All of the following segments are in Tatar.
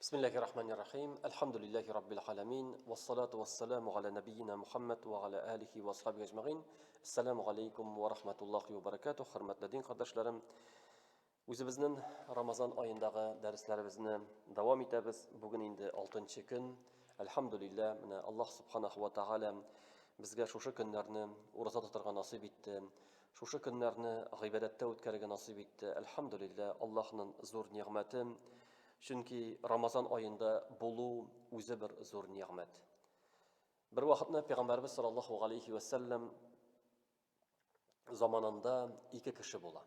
Bismillahirrahmanirrahim. Elhamdülillahi Rabbil alemin. Vessalatu vesselamu ala nebiyyina Muhammed ve ala alihi ve ashabihi ecma'in. Esselamu aleykum ve rahmetullahi ve berekatuh. Hürmetli din kardeşlerim, özümüzün Ramazan ayındağı derslerimizni devam etimiz. Bugün indi 6. gün. Elhamdülillah, Allah subhanahu ve taala bizge şuşu günlerini uruza tutarga nasip etti. Şuşu günlerini gıybedette ötkərge nasip etti. Elhamdülillah, Allah'ın zor nimeti. Çünki Ramazan ayında bolu özü bir zor nimet. Bir vaqtda Peygamberimiz sallallahu aleyhi ve sellem zamanında iki kişi bola.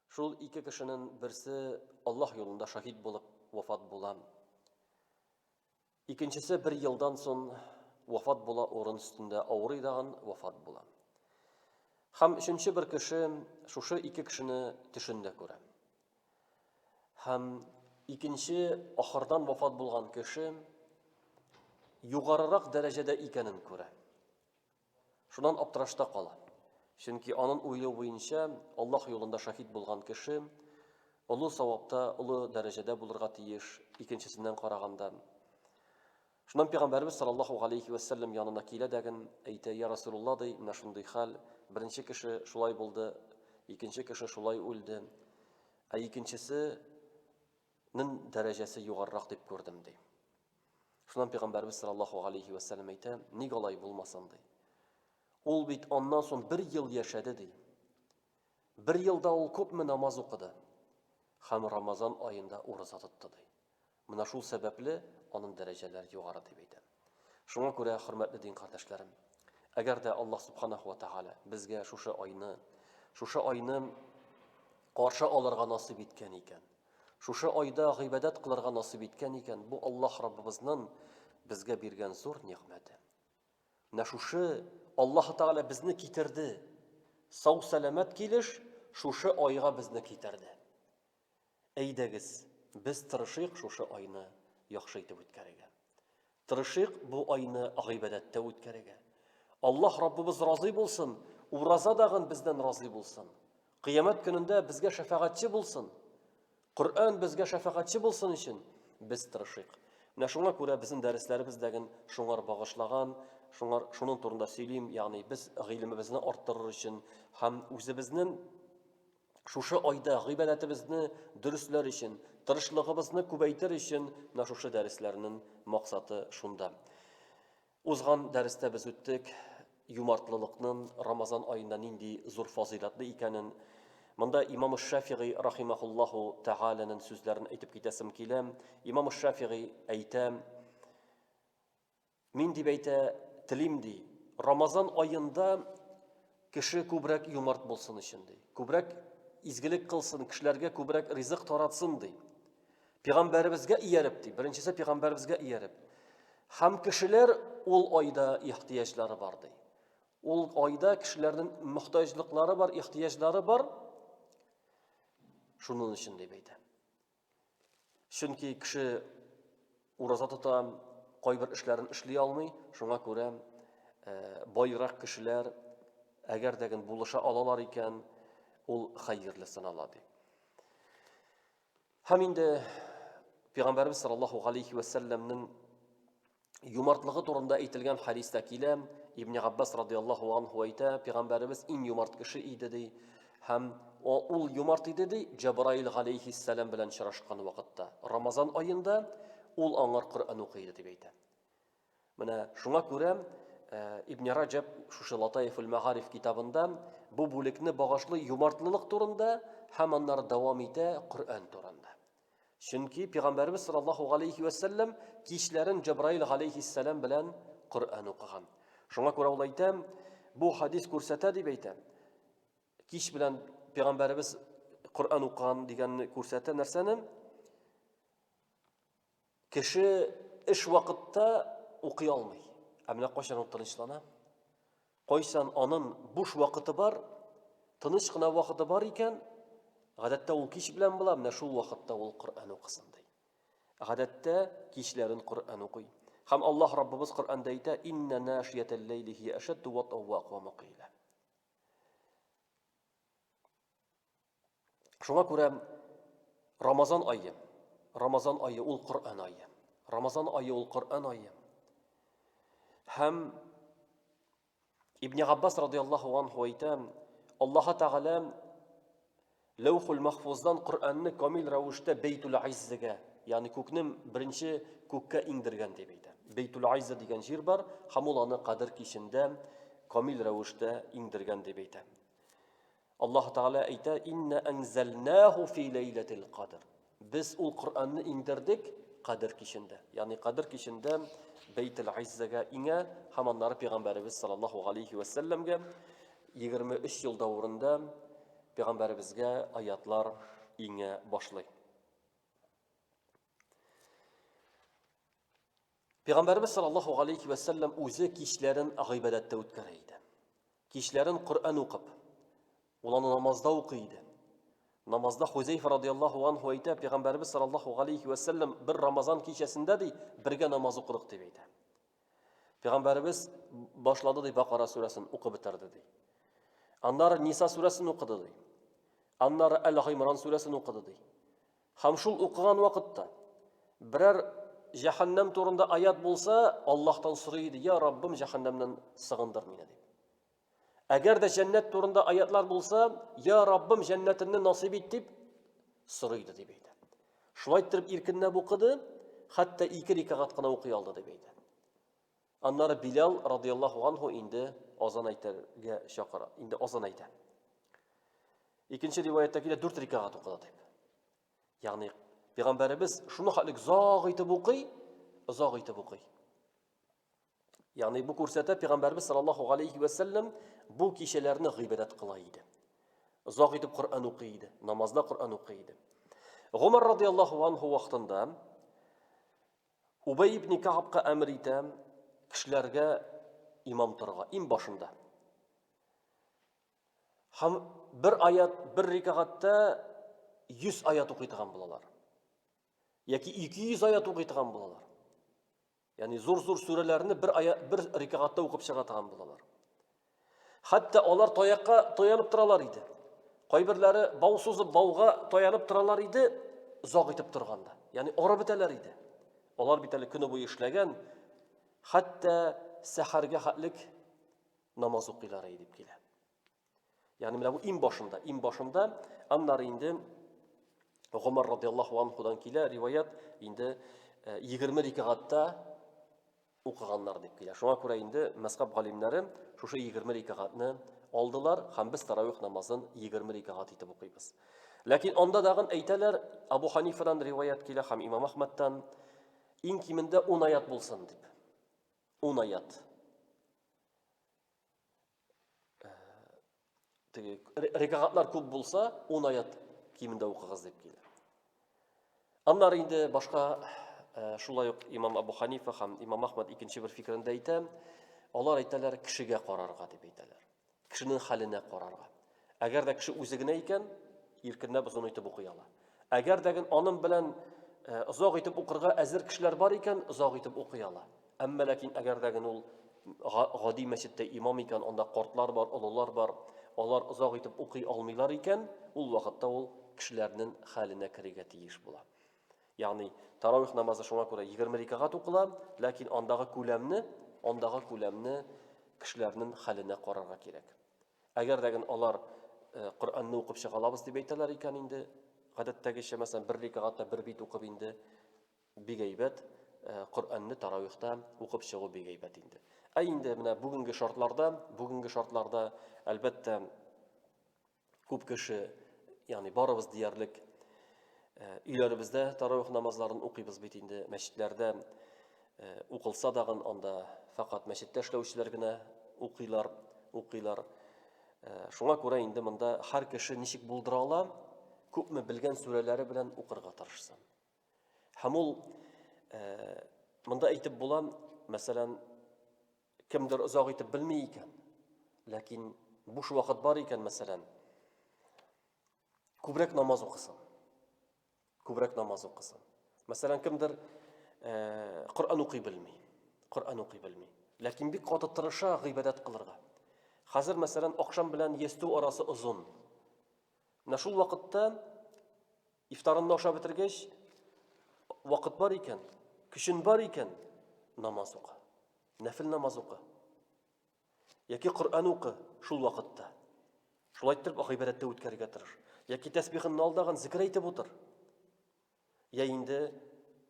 Şul iki kişinin birisi Allah yolunda şahit bulup vefat bola. İkincisi bir yıldan son vefat bola, orun üstünde ağrıydağın vefat bola. Hem üçüncü bir kişi şu iki kişini düşünde göre. Hem İkinci, ahırdan vefat bulgan kişi yukarırak derecede ikenin göre. Şundan aptırашta kala. Çünkü onun uylu boyunca Allah yolunda şahit bulgan kişi ulu savapta, ulu derecede bulurga tiyiş ikincisinden karaganda. Şundan Peygamberimiz sallallahu aleyhi ve sellem yanına kiledegin eyte ya Resulullah dey, mine şunday hal, birinci kişi şulay buldu, ikinci kişi şulay öldü. İkincisi derecesi yukarırak deyip gördüm dey. Şundan Peygamberimiz sallallahu aleyhi ve sellem eyte, nigalay bulmasan dey. Ol bit ondan son bir yıl yaşadı dey. Bir yılda ol köpmü namaz okudu. Hem Ramazan ayında oruza tuttu dey. Mına şul sebeple onun dereceleri yukarı deydi. Şuna göre hürmetli din kardeşlerim, eğer de Allah subhanahu ve teala bizge şuşu ayını karşı alırga nasip etken iken, şuşu ayda gıybedet kılırga nasip etken iken, bu Allah Rabbimizden bizge bergen zor nimeti. Şuşu Allah Teala bizni kitirdi. Sağ selamet kiliş, şuşu ayga bizni kitirdi. Eydegiz, biz tırışık şuşu ayını yaxşı etip ötkərege. Tırışık bu ayını gıybedette ötkərege. Allah Rabbimiz razı bulsun, uraza dağın bizden razı bulsun. Kıyamet gününde bizge şefaatçi bulsun. Kur'an bizge şefaatçi bulsun için biz tırışık. Şuna göre bizim derslerimizdegin şunlar bağışlagan, şunun turunda söyleyeyim, yani biz gılımımızı arttırır için hem özümüzün şuşu ayda gıybedetimizni dürüstler için, tırışlığımızı kubeytir için şuşu derslerinin maksatı şunda. Uzgan derste biz öttük, yumartlılıkның Ramazan ayında nindi zor fazilatlı ikenin. Mında İmam-ı Şafii rahimahullahu Teala'nın sözlerini aytıp gitesim kilem. İmam-ı Şafii aytam, min dip ayta tilimdi. Ramazan ayında kişi kubrek yumart bulsun için dey. Kubrek izgilik kılsın, kişilerge kubrek rizık taratsın dey. Peygamberimizge iyerip dey. Birincisi Peygamberimizge iyerip. Hem kişiler ol ayda ihtiyaçları var dey. Ol ayda kişilerin muhtaçlıkları var, ihtiyaçları var. Şunun için deydi. Çünkü kişi uraza tutam, koy bir işlerin işley almay, şuna göre bayrak kişiler eğer degin buluşa alalar iken ol hayırlısını aladı. Hem indi Peygamberimiz sallallahu aleyhi ve sellem'nin yumartlığı turunda eğitilgen hadistekile İbn Abbas radıyallahu anhu ayta Peygamberimiz in yumart kişi idi dey. Hem ol yumart idi dey Cebrail aleyhisselam bilen şıraşkan vakitte. Ramazan ayında ol anar Kur'an okuydu deydi. Mine şuna göre İbn Racab şu Latayiful Ma'arif kitabında bu bulikni bağışlı yumartlılık turunda hem onlar devam ede Kur'an turunda. Çünkü Peygamberimiz sallallahu aleyhi ve sellem kişilerin Cebrail aleyhisselam bilen Kur'an okugan. Şuna göre olaytam, bu hadis kursata deyip aytam. Kiş bilen Peygamberimiz Kur'an okugan deganni kursata narsanim. Kişi iş vakitte okuy almay. Amina qo'shan o tinchlana. Qo'ysan onun boş vakiti var, tinchgina vakiti var ekan, odatda u kish bilan bilan mana shu vaqtda u Qur'on o'qisin deydi. Odatda kishlarning Qur'on o'qiy. Ham Alloh Rabbimiz Qur'onda ayta: "Inna nashiyatal layli hiya ashaddu wa aqwa qila." Şuna göre Ramazan ayı, Рамазан айы ул Коръан айы. Рамазан айы ул Коръан айы. Һәм Ибн Габбас радиллаһу анһу әйтә, Аллаһ Тәгалә Ләүхул Махфуздан Коръанны камил рәвештә Бейтул Иззәгә, ягъни күкнең беренче күккә иңдергән дип әйтә. Бейтул Иззә дигән җир бар, һәм ул аны Кадр кичендә камил рәвештә иңдергән дип әйтә. Аллаһ Тәгалә әйтә: "Инна анзалнаху фи лейлатил Кадр." Без ул Коръанны иңдердек Кадр кичендә. Ягъни Кадр кичендә Бейтул Иззәгә иңә, һәм аннары Пәйгамбәрбез саллаллаһу алейхи ва саллямга 23 ел давырында Пәйгамбәребезгә аятлар иңә башлый. Пәйгамбәрбез саллаллаһу алейхи ва саллям үзе кичләрен гыйбадәттә үткәрә иде. Кичләрен Коръан укып, ул аны намазда укый иде. Намазда Хузайфа радиллаһу анһу әйтә, Пәйгамбәрбез саллаллаһу алейхи ва саллям бер Рамазан кичәсендә бергә намаз укыдык дип әйтә. Пәйгамбәрбез башлады ди Бакара сүрәсен укып бетерде ди. Аннары Ниса сүрәсен укыды ди. Аннары Әл-Гимран сүрәсен укыды ди. Һәм шул укыган вакытта берәр җәһәннәм турында аят булса, Аллаһтан сорый иде: "Я Раббым, җәһәннәмнән сыгындыр мине" дип. Әгәр дә җәннәт турында аятлар булса, "Я Раббым, җәннәтеңне насыйп ит" дип сорый иде дип әйтә. Шулай итеп иркенләп укыды, хәтта 2 рикагат кына укый алды дип әйтә. Аннары Билал радиллаһу анһу инде азан әйтергә чакыра, инде азан әйтә. Икенче риваяттә килә 4 рикагат укыды дип. Ягъни Пәйгамбәрбез шуны хәтлек заг итеп укый, заг итеп укый. Ягъни бу күрсәтә, Пәйгамбәрбез саллаллаһу алейхи ва саллям бу кичәләрне гыйбадәт кыла иде. Заг итеп Коръан укый иде, намазда Коръан укый иде. Гомар радиллаһу анһу вакытында Убай ибн Каабка әмр итә кешеләргә имам торырга, им башында. Һәм бер аят, бер рикагатта 100 аят укый торган булалар. Яки 200 аят укый торган булалар. Ягъни зур-зур сүрәләрне бер рикагатта укып чыга торган булалар. Хәтта алар таякка таянып торалар иде. Кайберләре бау сузып бауга таянып торалар иде, заг итеп торганда. Ягъни ара бетәләр иде. Алар бит әле көне буе эшләгән, хәтта сәхәргә хәтлек намаз укыйлар иде дип килә. Ягъни менә бу им башында, аннары инде Гомар радиллаһу анһудан килә риваят, инде 20 рикагатта укыганнар дип килә. Шуңа күрә инде мәзһәб галимнәре шушы 20 рикагатны алдылар, һәм без таравих намазын 20 рикагат итеп укыйбыз. Ләкин анда дагын әйтәләр, Абу Ханифадан риваят килә һәм Имам Ахмадтан, иң кимендә 10 аят булсын дип. 10 аят. Рикагатлар күп булса, 10 аят кимендә укыгыз дип килә. Аннары инде башка шулай ук Имам Абу Ханифа һәм Имам Ахмад икенче бер фикерендә әйтә, алар әйтәләр кешегә карарга дип әйтәләр. Кешенең хәленә карарга. Әгәр дә кеше үзе генә икән, иркенләп озын итеп укый ала. Әгәр дә аның белән озак итеп укырга әзер кешеләр бар икән, озак итеп укый ала. Әмма ләкин әгәр дә ул гади мәчеттә имам икән, анда картлар бар, олылар бар, алар озак итеп укый алмыйлар икән, ул вакытта ул кешеләрнең хәленә керергә тиеш була. Ягъни таравих намазы шуңа күрә 20 рикагат укыла, ләкин андагы күләмне кешеләрнең хәленә карарга кирәк. Әгәр дә алар Коръанны укып чыгалабыз дип әйтәләр икән инде, гадәттәгечә мәсәлән 1 рикагатта 1 бит укып инде бик әйбәт, Коръанны таравихта укып чыгу бик әйбәт инде. Инде менә бүгенге шартларда әлбәттә күп кеше, ягъни барыбыз диярлек өйләребездә таравих намазларын укыйбыз бит инде, мәчетләрдә укылса дагын анда фақат мәчеттә эшләүчеләр генә укыйлар. Шуңа күрә инде монда һәр кеше ничек булдыра ала, күпме белгән сүрәләре белән укырга тырышсын. Һәм ул монда әйтеп була, мәсәлән, кемдер озак итеп белми икән, ләкин буш вакыт бар икән, мәсәлән, күбрәк намаз укысын. Мәсәлән, кемдер Коръан укый белми, ләкин бик каты тырыша гыйбадәт кылырга. Хәзер мәсәлән, акшам белән ястү арасы озын. Менә шул вакытта ифтарынны ашап бетергәч, вакыт бар икән, көчен бар икән, намаз укы. Нәфил намаз укы. Яки Коръан укы шул вакытта. Шулай итеп гыйбадәттә үткәрергә тырыш. Яки тәсбихын алдаган зикр әйтеп утыр. Я инде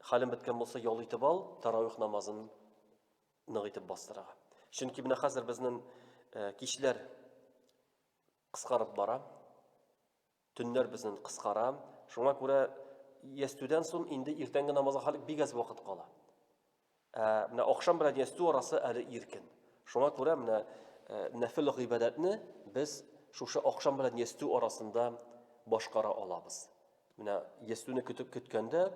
халым беткән булса ял итеп ал, таравих намазын нык итеп бастырага. Чөнки менә хәзер безнең кичләр кыскарып бара. Төннәр безнең кыскара. Шуңа күрә ястүдән соң инде иртәнге намазга халык бик аз вакыт кала. Менә акшам белән ястү арасы әле иркен. Шуңа күрә менә нәфил гыйбадәтне без шушы акшам белән ястү арасында башкара алабыз. Менә ястүне көткәндә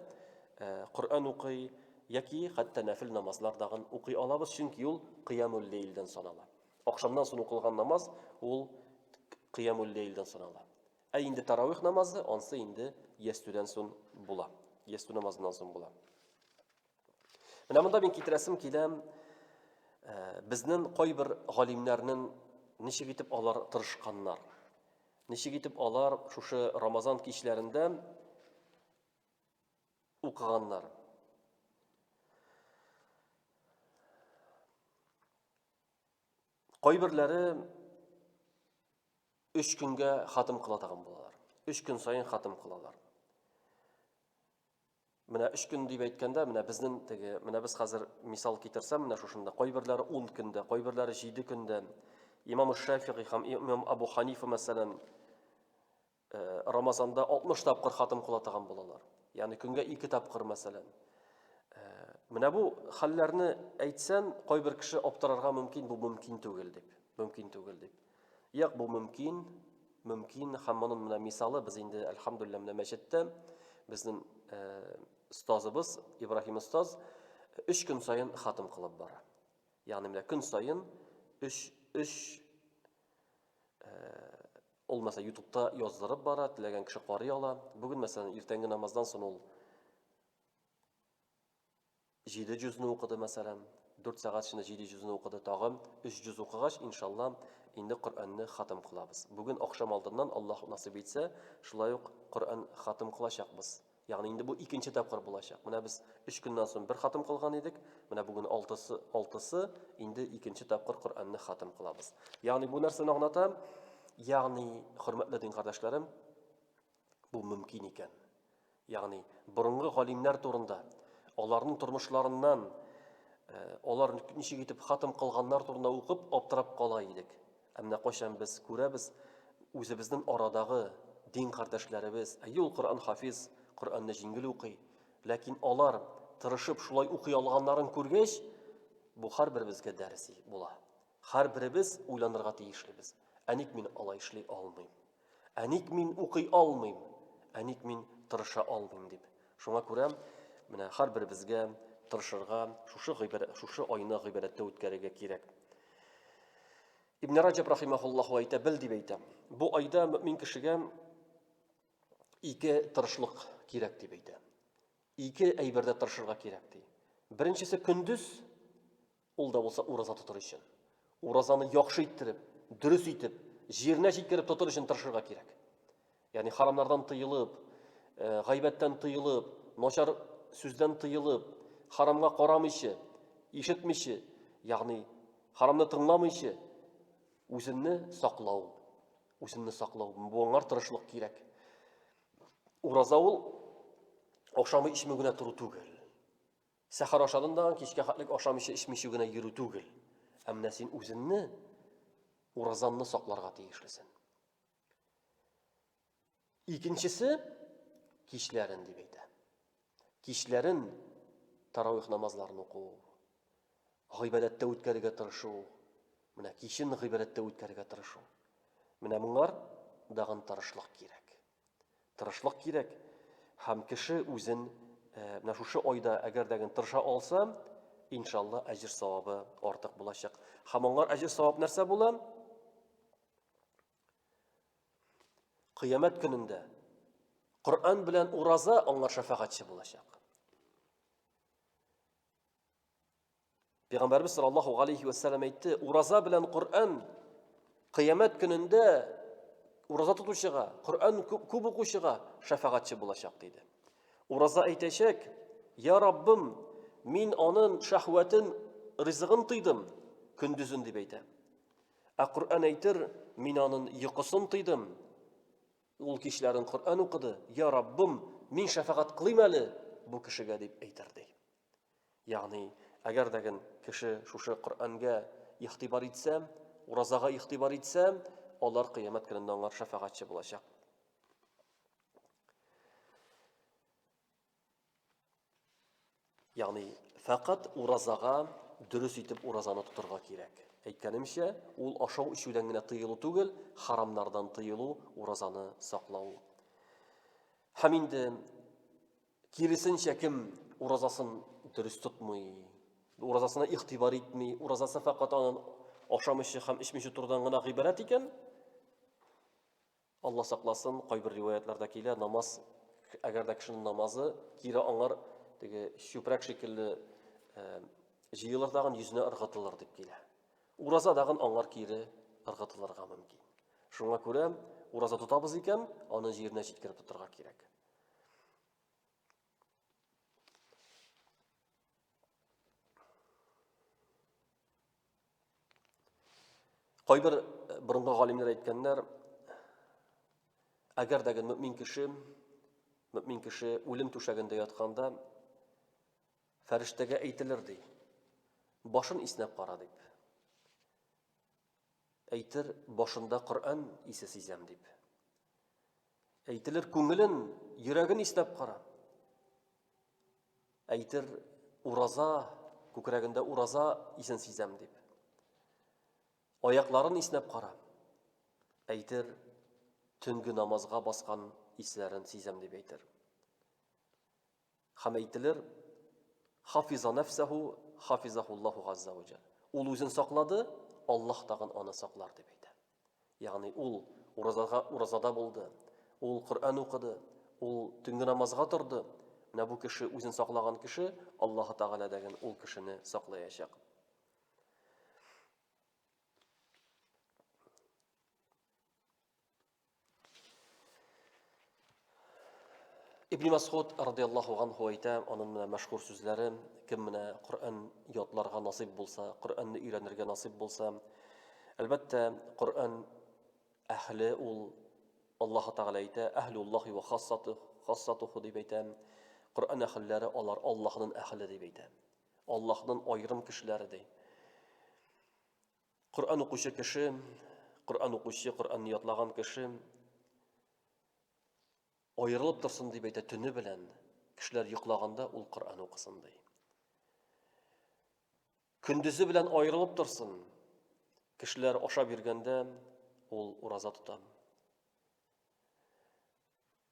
Коръан укый яки хәтта нәфил намазлардагын укый алабыз, чөнки ул кыямул лейлдән санала. Акшамнан соң укылган намаз ул кыямул лейлдән санала. Ә инде таравих намазы ансы инде ястүдән соң була. Ястү намазыннан соң була. Менә монда мин китерәсем килә безнең кайбер галимнәрнең ничек итеп алар тырышканнар. Ничек итеп алар шушы Рамазан кичләрендә укыганнар. Кайберләре 3 көнгә хатым кыла тагын булалар. 3 көн сайын хатым кылалар. Менә 3 көн дип әйткәндә, менә безнең теге, менә без хәзер мисал китерсәм, менә шушында кайберләре 10 көндә, кайберләре 7 көндә. Имам Шафиғи һәм Имам Абу Ханифа мәсәлән Рамазанда 60 тапкыр хатым кыла тагын булалар. Ягъни көнгә 2 тапкыр мәсәлән. Менә бу хәлләрне әйтсәң, кайбер кеше аптырарга мөмкин, бу мөмкин түгел дип. Мөмкин түгел дип. Як бу мөмкин, һәм моның менә мисалы без инде әлхәмдүлилләh менә мәчеттә безнең остазыбыз Ибраһим остаз 3 көн сайын хатым кылып бара. Ягъни менә көн сайын 3 olmasa YouTube'da яздырып бара, теләгән кеше карый ала. Бүген мәсәлән иртәнге намаздан соң ул 7 җүзне укыды мәсәлән, 4 сәгать эчендә 7 җүзне укыды, тагын 3 җүз укыгач, иншалла, инде Коръанны хатым кылабыз. Бүген акшам алдыннан Аллаһ насыйп итсә, шулай ук Коръан хатым кылачакбыз. Ягъни инде бу икенче тапкыр булачак. Менә без 3 көннән соң бер хатым кылган идек. Менә бүген 6-сы инде икенче тапкыр Коръанны хатым кылабыз. Ягъни бу нәрсәне аңлата? Ягъни, хөрмәтле дин кардәшләрем, бу мөмкин икән. Ягъни, борынгы галимнәр турында, аларның тормышларыннан, алар ничек итеп хатым кылганнар турында укып, аптырап кала идек. Әмма кайчан без күрәбез, үзебезнең арадагы дин кардәшләребез, ул Коръан хафиз, Коръанны җиңел укый, ләкин алар тырышып шулай укый алганнарын күргәч, бу һәрберебезгә дәрес була. Һәрберебез уйланырга тиешлебез. Әник мин алай эшли алмыйм. Әник мин укый алмыйм. Әник мин тырыша алмыйм дип. Шуңа күрә, менә һәрберебезгә тырышырга, шушы айны гыйбадәттә үткәрергә кирәк. Ибн Раҗаб рахимахуллаһу әйтә, бел дип әйтә. Бу айда мөмин кешегә 2 тырышлык кирәк дип әйтә. 2 әйбердә тырышырга кирәк ди. Беренчесе көндүз, ул да булса ураза тотыр өчен. Уразаны яхшы иттереп, дөрес итеп, җиренә җиткереп тотыр өчен тырышырга кирәк. Ягъни харамнардан тыелып, гайбәттән тыелып, начар сүздән тыелып, харамга карамыйча, ишетмичә, ягъни харамны тыңламыйча, үзенне саклау. Бу аңар тырышлык кирәк. Ураза ул акшамы ичмәү генә туры түгел. Сәхәр ашадың да кичкә хәтлек ашамыйча ичмичә генә йөрү түгел. Әмма син үзеңне уразанны сакларга тиешлесең. Икенчесе кичләрен дип әйтә. Кичләрен таравих намазларын уку, гыйбадәттә үткәрергә тырышу, менә кичен гыйбадәттә үткәрергә тырышу. Менә моңар дагын тырышлык кирәк. Тырышлык кирәк. Һәм кеше үзен менә шушы айда әгәр дәген тырыша алса, иншалла әҗр савабы артык булачак. Һәм моңар әҗр савап нәрсә була? Кыямәт көнендә Коръан белән ураза аңар шафагатьче булачак. Пәйгамбәрбез саллаллаһу алейхи ва саллям әйтте, ураза белән Коръан кыямәт көнендә ураза тотучыга, Коръан күп укучыга шафагатьче булачак диде. Ураза әйтәчәк, Я Раббым, мин аның шәхвәтен, ризыгын тыйдым, көндүзен дип әйтә. Ә Коръән әйтер, мин аның йокысын тыйдым. Ул кичләрен Коръән укыды. Я Раббым, мин шәфәгать кылыйм әле бу кешегә дип әйтер ди. Ягъни, әгәр дәген кеше шушы Коръәнгә ихтибар итсә, уразага ихтибар итсә, алар кыямәт көнендә аңар шәфәгатьче булачак. Ягъни, фақат уразага дөрес итеп уразаны тотырга кирәк. Әйткәнемчә, ул ашау ичүдән генә тыелу түгел, харамнардан тыелу, уразаны саклау. Һәм инде киресенчә кем уразасын дөрес тотмый, уразасына ихтибар итми, уразасы фақат аның ашамыйчы һәм эчмичә турыдан гына гыйбарәт икән, Алла сакласын, кайбер риваятларда килә, намаз, әгәр дә кешенең намазы кире аңар теге чүпрәк шикелле җыелыр дагын йөзенә ыргытылыр дип килә. Ураза дагын аңар кире ыргытылырга мөмкин. Шуңа күрә, ураза тотабыз икән, аны җиренә җиткереп тотырга кирәк. Кайбер борынгы галимнәр әйткәннәр, әгәр дәген мөмин кеше үлем түшәгендә ятканда, фәрештәгә әйтелер ди. Башын иснәп кара дип. Әйтер, башында Коръән исе сизәм дип. Әйтелер, күңелен, йөрәген иснәп кара. Әйтер, ураза, күкрәгендә ураза исен сизәм дип. Аякларын иснәп кара. Әйтер, төнге намазга баскан исләрен сизәм дип әйтер. Һәм әйтелер, хафиза нафсаху, хафизахуллаху азза ва джалл. Ул үзен саклады, Аллаһ тагын аны саклар дип әйтә. Ягъни ул уразада булды, ул Коръән укыды, ул төнге намазга торды. Менә бу кеше үзен саклаган кеше, Аллаһ Тәгалә дәген ул кешене саклаячак. Ибн Мас'уд радиллаһу анһу әйтә, аның менә мәшһүр сүзләре, кем менә Коръән ятларга насыйп булса, Коръәнне өйрәнергә насыйп булса, әлбәттә Коръән әһле ул Аллаһ Тәгалә әйтә, әһлуллаһи ва хассатуху дип әйтә. Коръән әһлләре алар Аллаһның әһле дип әйтә. Аллаһның аерым кешеләре ди. Коръән укучы кеше, Коръәнне ятлаган кеше аерылып торсын дип әйтә төне белән. Кешеләр йоклаганда ул Коръән укысын ди. Көндүзе белән аерылып торсын. Кешеләр ашап йөргәндә ул ураза тота.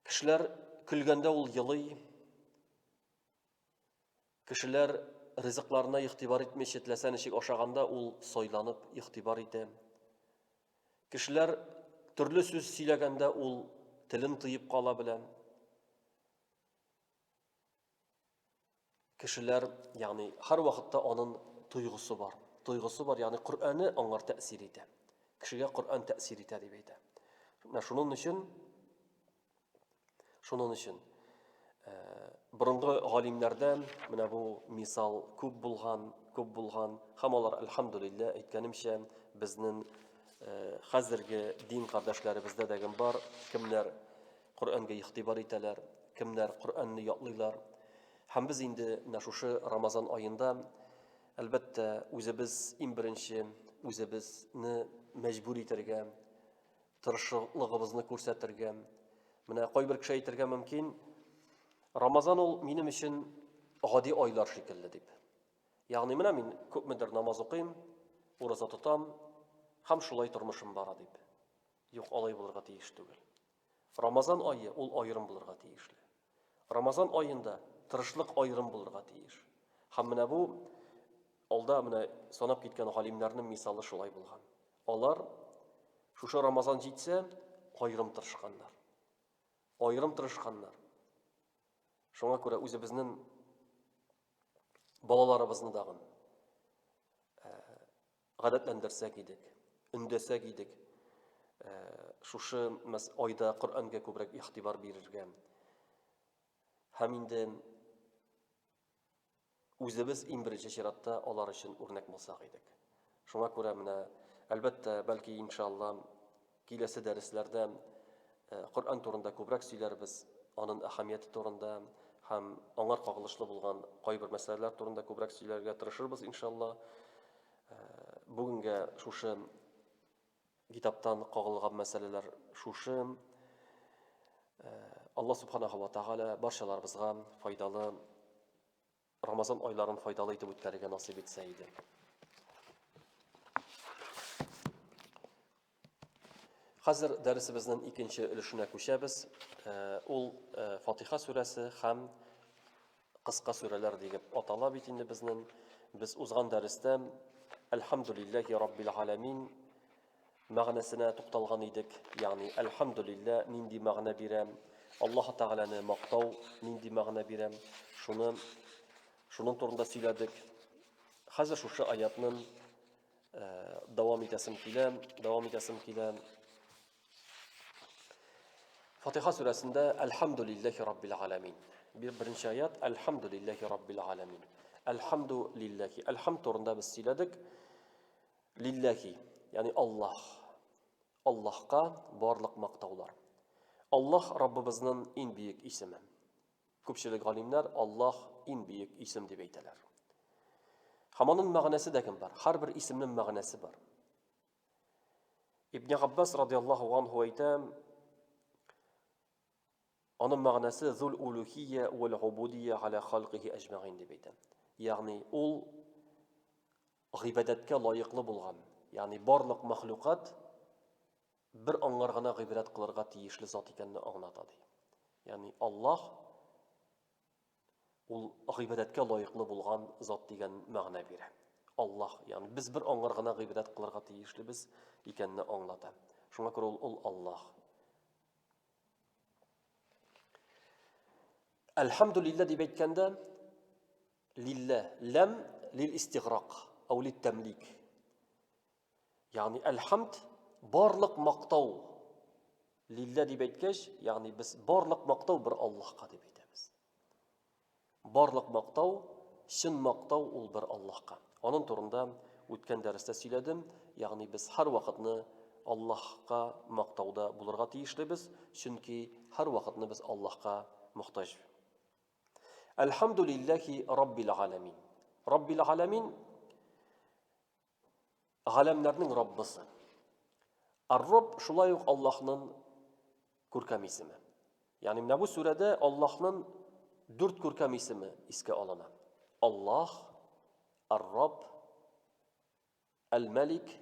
Кешеләр көлгәндә ул елый. Кешеләр ризыкларына ихтибар итмичә теләсә ничек ашаганда ул сайланып ихтибар итә. Кешеләр төрле сүз сөйләгәндә ул телен тыеп кала белән. Кешеләр, ягъни һәр вакытта аның туйгысы бар. Туйгысы бар, ягъни Коръәнне аңар тәэсир итә. Кешегә Коръән тәэсир итә дип әйтә. Шуның өчен борынгы галимнәрдән менә бу мисал күп булган, һәм алар әлхәмдүлилләh әйткәнемчә безнең хәзерге дин кардәшләребездә дәген бар, кемнәр Коръәнгә ихтибар итәләр, кемнәр Коръәнне ятлыйлар. Һәм без инде менә шушы Рамазан аенда әлбәттә үзебез иң беренче үзебезне мәҗбүр итәргә, тырышлыгыбызны күрсәтергә. Менә кайбер кеше әйтергә мөмкин, Рамазан ул минем өчен гади айлар шикелле дип. Ягъни менә мин күпмедер намаз укыйм, ураза тотам, һәм шулай тормышым бара дип. Юк, алай булырга тиеш түгел. Рамазан айы ул аерым булырга тиешле. Рамазан аенда тырышлык аерым булырга тиеш. Һәм менә бу алда менә санап киткән галимнәрнең мисалы шулай булган. Алар шушы Рамазан җитсә, аерым тырышканнар. Шуңа күрә үзебезнең балаларыбызны дагын гадәтләндерсәк идек, өндәсәк идек, шушы айда Коръәнгә күбрәк игътибар бирергә. Һәм инде үзебез иң беренче чиратта алар өчен үрнәк булсак идек. Шуңа күрә менә әлбәттә, бәлки иншалла киләсе дәресләрдә Коръән турында күбрәк сөйләрбез, аның әһәмияте турында һәм аңар кагылышлы булган кайбер мәсьәләләр турында күбрәк сөйләргә тырышырбыз иншалла. Бүгенгә шушы китаптан кагылган мәсьәләләр шушы. Алла субханаһу ва тааля барчаларыбызга файдалы Рамазан айларын файдалы итеп үткәрергә насыйп итсә иде. Хәзер дәресебезнең икенче өлешенә күчәбез. Ул Фатиха сүрәсе һәм кыска сүрәләр дип атала бит инде безнең. Без узган дәрестә Әлхәмдүлиллаһи раббил аламин мәгънәсенә тукталган идек. Ягъни әлхәмдүлиллә нинди мәгънә бирә, Аллаһ Тәгаләне мактау нинди мәгънә бирә, шуның турында сөйләдек. Хәзер шушы аятның дәвам итәсем килә. Фатиха сүрәсендә Әлхәмдүлиллаһи раббил аламин. Беренче аят Әлхәмдүлиллаһи раббил аламин. Әлхәмдүлиллаһи. Әлхәмд турында без сөйләдек. Лиллаһи, ягъни Аллаһ. Аллаһка барлык мактаулар. Аллаһ Раббыбызның иң бийек исеме. Күпчелек галимнәр Аллаһ иң бийек исем дип әйтәләр. Һәм аның мәгънәсе дә бар. Һәрбер исемнең мәгънәсе бар. Ибн Аббас радиллаһу анһу әйтә, аның мәгънәсе зул улухия вал убудия аля халқихи аҗмаин дип әйтә. Ягъни ул гыйбадәткә лаеклы булган, ягъни барлык мәхлукат бер аңлар гына гыйбадәт кылырга тиешле зат икәнне аңлата ди. Ягъни Аллаһ ул гыйбадәткә лаеклы булган зат дигән мәгънә бирә. Аллаһ, ягъни без бер аңлар гына гыйбадәт кылырга тиешлебез икәнне аңлата. Шуңа күрә ул Аллаһ. Әлхәмдүлиллә дип әйткәндә, лиллә, ләм лил истиграк, ау лит тәмлик. Ягъни әлхәмд барлык мактау. Лиллә дип әйткәч, ягъни без барлык мактау бер Аллаһка дип әйтәбез. Барлык мактау, чын мактау ул бер Аллаһка. Аның турында үткән дәрестә сөйләдем, ягъни без һәр вакытны Аллаһка мактауда булырга тиешлебез, чөнки һәр вакытны без Аллаһка мохтаҗ. Әлхәмдүлиллаһи раббил аламин. Раббил аламин галәмнәрнең Раббысы. Ар-Рабб шулай ук Аллаһның күркәм исеме. Ягъни менә бу сүрәдә Аллаһның 4 күркәм исеме искә алына. Аллаһ, Ар-Рабб, Әл-Малик,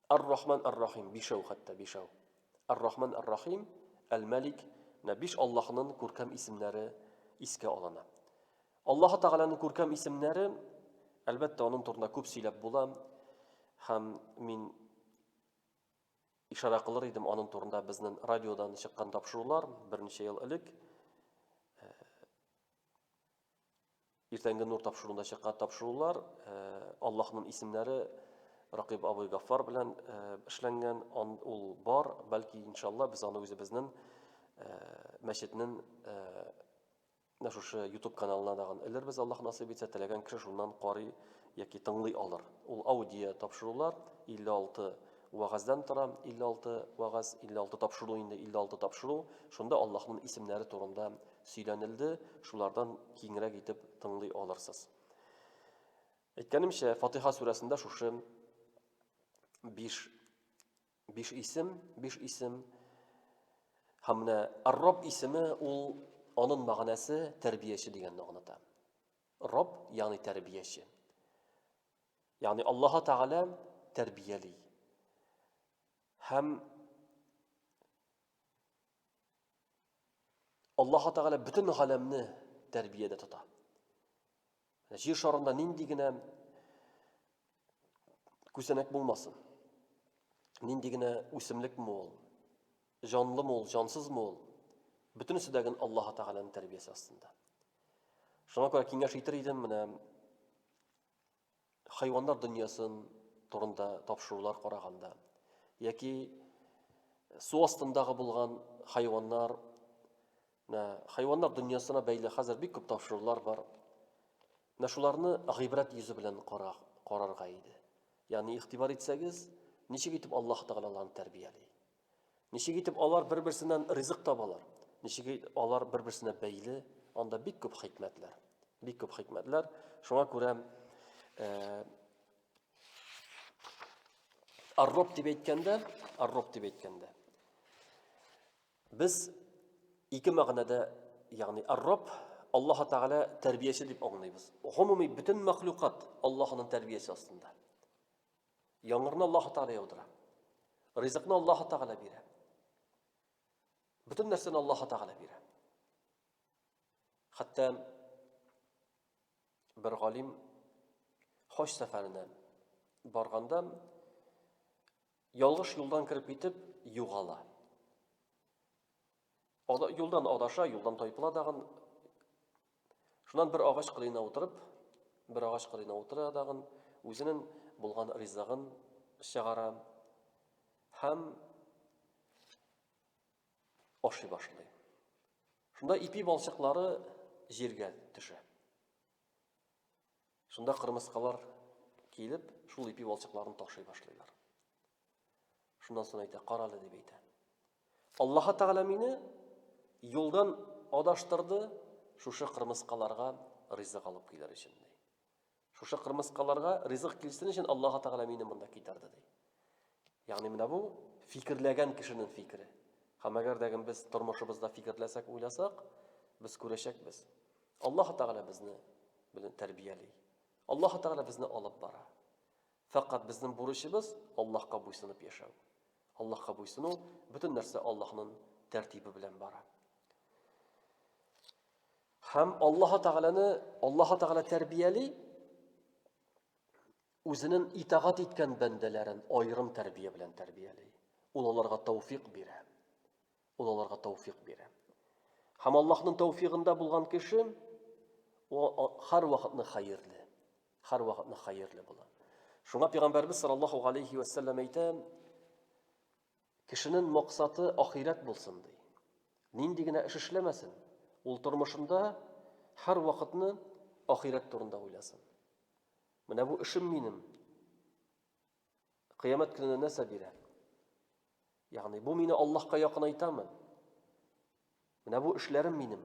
Ар-Рахман, Ар-Рахим, бишәү хәтта бишәү. Ар-Рахман, Ар-Рахим, Әл-Малик, биш Аллаһның күркәм исемнәре искә алына. Аллаһ Тәгаләнең күркәм исемнәре, әлбәттә, аның турында күп сөйләп була, һәм мин ишара кылыр идем аның турында безнең радиодан чыккан тапшырулар, берничә ел элек. Иртәнге нур тапшыруында чыккан тапшырулар, Аллаһның исемнәре Ракиб Абый Гаффар белән эшләнгән, ул бар, бәлки иншалла без аны үзебезнең мәчетнең шушы YouTube каналына да элербез, Аллаһ насыйп итсә, теләгән кеше шуннан карый яки тыңлый алыр. Ул аудио тапшырулар 56 вагаздан тора, 56 вагаз, 56 тапшыру инде, 56 тапшыру. Шунда Аллаһның исемнәре турында сөйләнелде, шулардан киңрәк итеп тыңлый алырсыз. Әйткәнемчә, Фатиха сүрәсендә шушы 5 исем һәм менә Ар-Рабб исеме ул аның мәгънәсе тәрбияче дигәнне аңлата. Рабб, ягъни тәрбияче. Ягъни Аллаһ Тәгалә тәрбияли. Һәм Аллаһ Тәгалә бөтен галәмне тәрбиядә тота. Җир шарында нинди генә күсәнәк булмасын, нинди генә үсемлекме ул, җанлымы ул, җансызмы ул, бөтенесе дә Аллаһ Тәгаләнең тәрбиясе астында. Шуңа күрә киңәш итер идем, менә хайваннар дөньясын турында тапшырулар караганда, яки су астындагы булган хайваннар дөньясына бәйле хәзер бик күп тапшырулар бар. Менә шуларны гыйбрәт йөзе белән карарга иде. Ягъни игътибар итсәгез, ничек итеп Аллаһ Тәгалә аларны тәрбияли? Ничек итеп алар бер-берсеннән ризык табалар? Ничек итеп алар бер-берсенә бәйле? Анда бик күп хикмәтләр. Бик күп хикмәтләр. Шуңа күрә Ар-Рабб дип әйткәндә, без ике мәгънәдә, ягъни Ар-Рабб Аллаһ Тәгалә тәрбияче дип аңлыйбыз. Гомуми бөтен мәхлукат Аллаһның тәрбиясе астында. Яңгырны Аллаһ Тәгалә яудыра. Ризыкны Аллаһ Тәгалә бирә. Бөтен нәрсәне Аллаһ Тәгалә бирә. Хәтта бер галим хаҗ сәфәренә барганда ялгыш юлдан кирип китеп югала. Юлдан адаша, юлдан тайпыла дагын. Шуннан бер агач кырыена утыра дагын, үзенең булган ризыгын чыгара һәм ашый башлый. Шунда ипи балчыклары җиргә төшә. Шунда кырмыскалар килеп, шул ипи балчыкларын ташый башлыйлар. Шундан соң әйтә, каралы дип әйтә. Аллаһ Тәгалә мине юлдан адаштырды, шушы кырмыскаларга ризык алып килер өчен. Шушы кырмыскаларга ризык килсен өчен Аллаһ Тәгалә мине монда китерде ди. Ягъни менә бу фикерләгән кешенең фикере. Һәм әгәр дә без тормышыбызда фикерләсәк, уйласак, без күрәчәкбез. Аллаһ Тәгалә безне белән тәрбияли. Аллаһ Тәгалә безне алып бара. Фақат безнең бурычыбыз Аллаһка буйсынып яшәү. Аллаһка буйсыну бөтен нәрсә Аллаһның тәртибе белән бара. Һәм Аллаһ Тәгалә тәрбияли үзенең итагать иткән бәндәләрен аерым тәрбия белән тәрбияли. Ул аларга тауфик бирә. Һәм Аллаһның тауфигында булган кеше һәр вакытны хәерле була. Шуңа Пәйгамбәрбез саллаллаһу алейхи ва саллям әйтә, кешенең максаты ахират булсын ди. Нинди генә эш эшләмәсен, ул тормышында һәр вакытны ахират турында уйласын. Менә бу эшем минем. Кыямәт көненә нәрсә бирә? Ягъни бу мине Аллаһка якынайтамы? Менә бу эшләрем минем.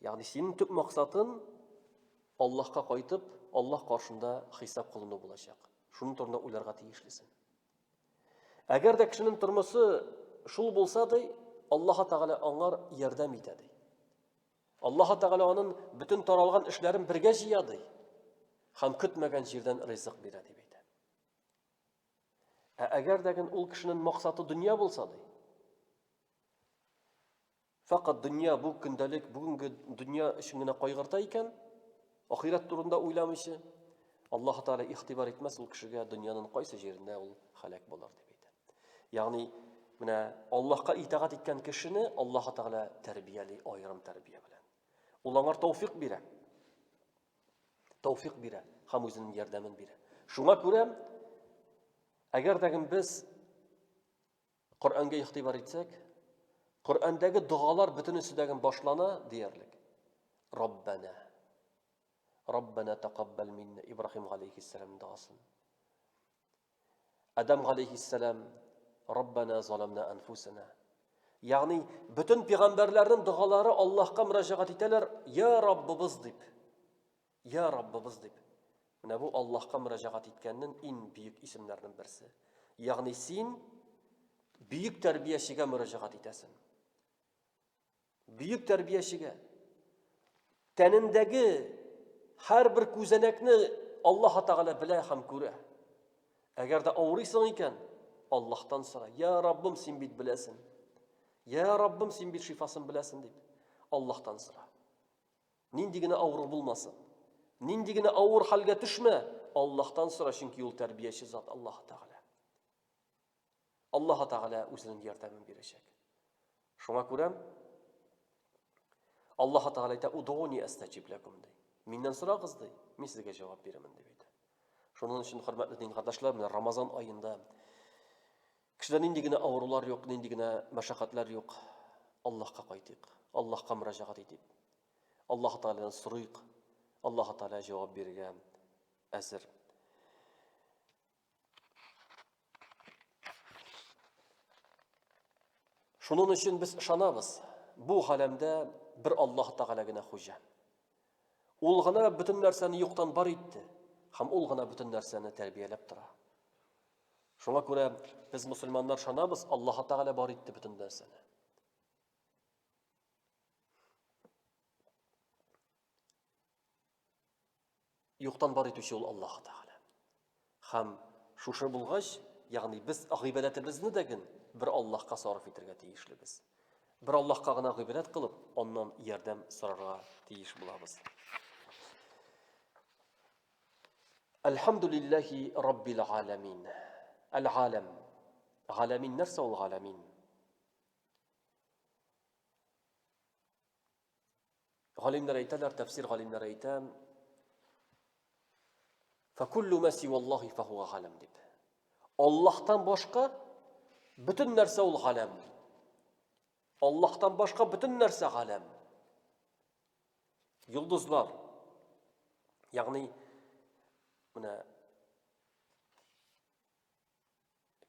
Ягъни синең төп максатың Аллаһка кайтып, Аллаһ каршында хисап кылыну булачак. Шуның турында уйларга тиешлесен. Әгәр дә кешенең тормышы шул булса да, Аллаһ Тәгалә аңар ярдәм итә ди. Аллаһ Тәгалә аның бөтен таралган эшләрен бергә җыя ди. Һәм көтмәгән җирдән ризык бирә дип әйтә. Әгәр дә ул кешенең максаты дөнья булса да, фақат дөнья бу көндәлек, бүгенге дөнья өчен генә кайгырта икән, ахират турында уйламыйчы, Аллаһ Тәгалә игътибар итмәс ул кешегә дөньяның кайсы җирендә ул халак булыр дип әйтә. Ягъни менә Аллаһка итагать иткән кешене Аллаһ Тәгалә тәрбияли, аерым тәрбия белән. Ул аңар тауфик бирә. Һәм үзенең ярдәмен бирә. Шуңа күрә, әгәр дә без Коръәнгә игътибар итсәк, Коръәндәге дуалар бөтенесеннән башлана диярлек. Раббана тaqabbal minna Ибрахим алейхиссалам дуасын. Адам алейхиссалам Раббана заламна анфусана. Ягъни бөтен пәйгамбәрләрнең дуалары Аллаһка мөрәҗәгать итәләр, я Раббыбыз дип. Менә бу Аллаһка мөрәҗәгать иткәннең иң бөек исемнәреннән берсе. Ягъни син бөек тәрбиячегә мөрәҗәгать итәсең. Бөек тәрбиячегә. Тәнендәге һәр бер күзәнәкне Аллаһ Тәгалә белә һәм күрә. Әгәр дә авырыйсың икән, Аллаһтан сора. Я Раббым, син бит беләсең. Я Раббым, син бит шифасын беләсең дип. Аллаһтан сора. Нинди генә авыр булмасын. Нинди генә авыр хәлгә төшмә, Аллаһтан сора, чөнки ул тәрбияче зат Аллаһ Тәгалә. Аллаһ Тәгалә үзенең ярдәмен бирәчәк. Шуңа күрә Аллаһ Тәгалә әйтә: "Удуни астаҗиб лакум" ди. Миннән сорагыз ди, мин сезгә җавап бирәмен дип әйтә. Шуның өчен, хөрмәтле дин кардәшләр, менә Рамазан аенда кешеләр нинди генә авырулар юк, нинди генә мәшәкатьләр юк, Аллаһка кайтыйк, Аллаһка мөрәҗәгать итик. Аллаһ Тәгаләдән сорыйк. Аллаһ Тәгалә җавап бирергә әзер. Шуның өчен без ышанабыз. Бу галәмдә бер Аллаһ Тәгалә генә хуҗа. Ул гына бөтен нәрсәне юктан бар итте, һәм ул гына бөтен нәрсәне тәрбияләп тора. Шуңа күрә без мусульманнар ышанабыз, Аллаһ Тәгалә бар итте бөтен нәрсәне. Юктан бар итүче ул Аллаһ Тәгалә. Һәм шушы булгач, ягъни без гыйбадәтебезне дәген бер Аллаһка сарыф итәргә тиешлебез. Бер Аллаһка гына гыйбадәт кылып, аннан ярдәм сорарга тиеш булабыз. Әлхәмдүлиллаһи раббил аламин. Әл-Галам. Галамин нәрсә ул галамин? Галимнәр әйтәләр, тәфсир галимнәр әйтә, فَكُلُّ مَا سِوَى اللَّهِ فَهُوَ غَلَمٌ дип. Аллаһтан башка бөтен нәрсә ул галам. Аллаһтан башка бөтен нәрсә галам. Йолдызлар. Ягъни менә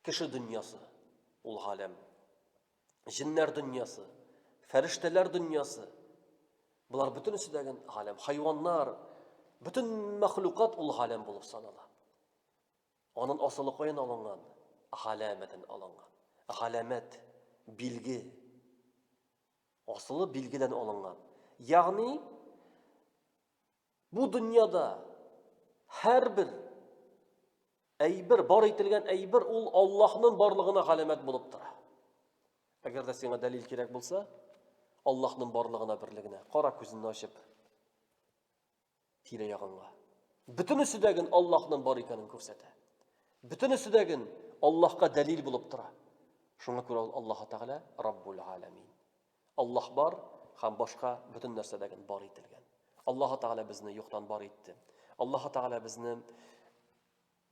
кеше дөньясы ул галам. Җиннәр дөньясы, фәрештәләр дөньясы. Булар бөтенесе дәген галам. Хайваннар, бөтен мәхлукат ул галам булып санала. Аның асылы каян алынган? Галамәдән алынган. Галамәт, билге. Асылы билгедән алынган. Ягъни бу дөньяда һәрбер әйбер, бар ителгән әйбер ул Аллаһның барлыгына галамәт булып тора. Әгәр дә сиңа дәлил кирәк булса, Аллаһның барлыгына берлегенә кара күзеңне ачып тирә-ягыңа. Бөтенесе дәген Аллаһның бар икәнен күрсәтә. Бөтенесе дәген Аллаһка дәлил булып тора. Шуңа күрә ул Аллаһ Тәгалә Раббул Аламин. Аллаһ бар һәм башка бөтен нәрсә дәген бар ителгән. Аллаһ Тәгалә безне юктан бар итте. Аллаһ Тәгалә безне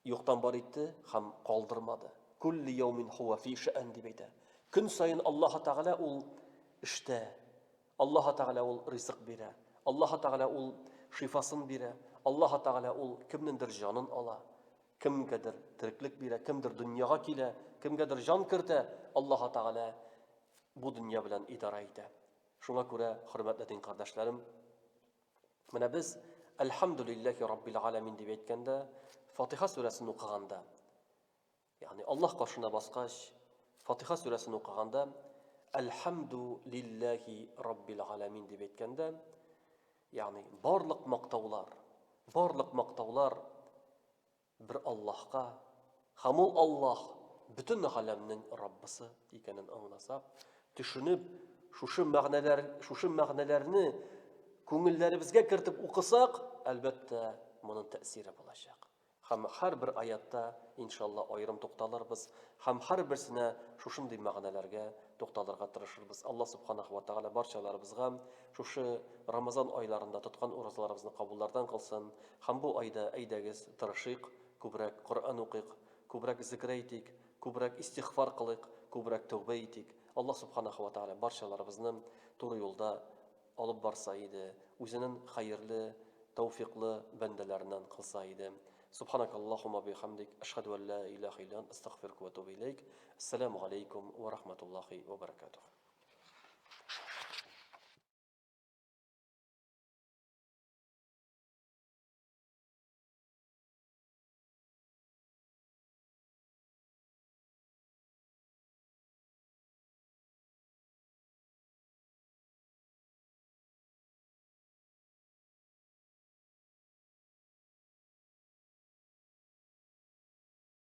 юктан бар итте һәм калдырмады. Кулли яумин хува фи шаън дип әйтә. Көн сайын Аллаһ Тәгалә ул эштә. Аллаһ Тәгалә ул ризык бирә. Аллаһ Тәгалә ул шифасын бирә. Аллаһ Тәгалә ул кемнеңдер җанын ала. Кемгәдер тереклек бирә, кемдер дөньяга килә, кемгәдер җан кертә. Аллаһ Тәгалә бу дөнья белән идара итә. Шуңа күрә, хөрмәтле дин кардәшләрем, менә без Әлхәмдүлиллаһи раббил аламин дип әйткәндә, Фатиха сүрәсен укыганда, ягъни Аллаһ каршына баскач, Фатиха сүрәсен укыганда, Әлхәмдүлиллаһи раббил аламин дип әйткәндә, ягъни барлык мактаулар бер Аллаһка, һәм ул Аллаһ бөтен галәмнең Раббысы икәнен аңласак, төшенеп, шушы мәгънәләрне күңелләребезгә кертеп укысак, әлбәттә, моның тәэсире булачак. Һәм һәрбер аятта, иншалла, аерым тукталырбыз, һәм һәрберсенә шушындый мәгънәләргә тукталырга тырышырбыз. Аллаһ Субханаһу ва Тәгалә барчаларыбызга шушы Рамазан айларында тоткан уразаларыбызны кабуллардан кылсын, һәм бу айда әйдәгез, тырышыйк, күбрәк Коръән укыйк, күбрәк зикр әйтик, күбрәк истигъфар кылыйк, күбрәк тәүбә итик. Аллаһ Субханаһу ва Тәгалә барчаларыбызны туры юлда алып барса иде, үзенең хәерле, тәүфиклы бәндәләреннән кылса иде. سبحانك اللهم وبحمدك أشهد أن لا إله إلا أنت أستغفرك وأتوب إليك. السلام عليكم ورحمة الله وبركاته.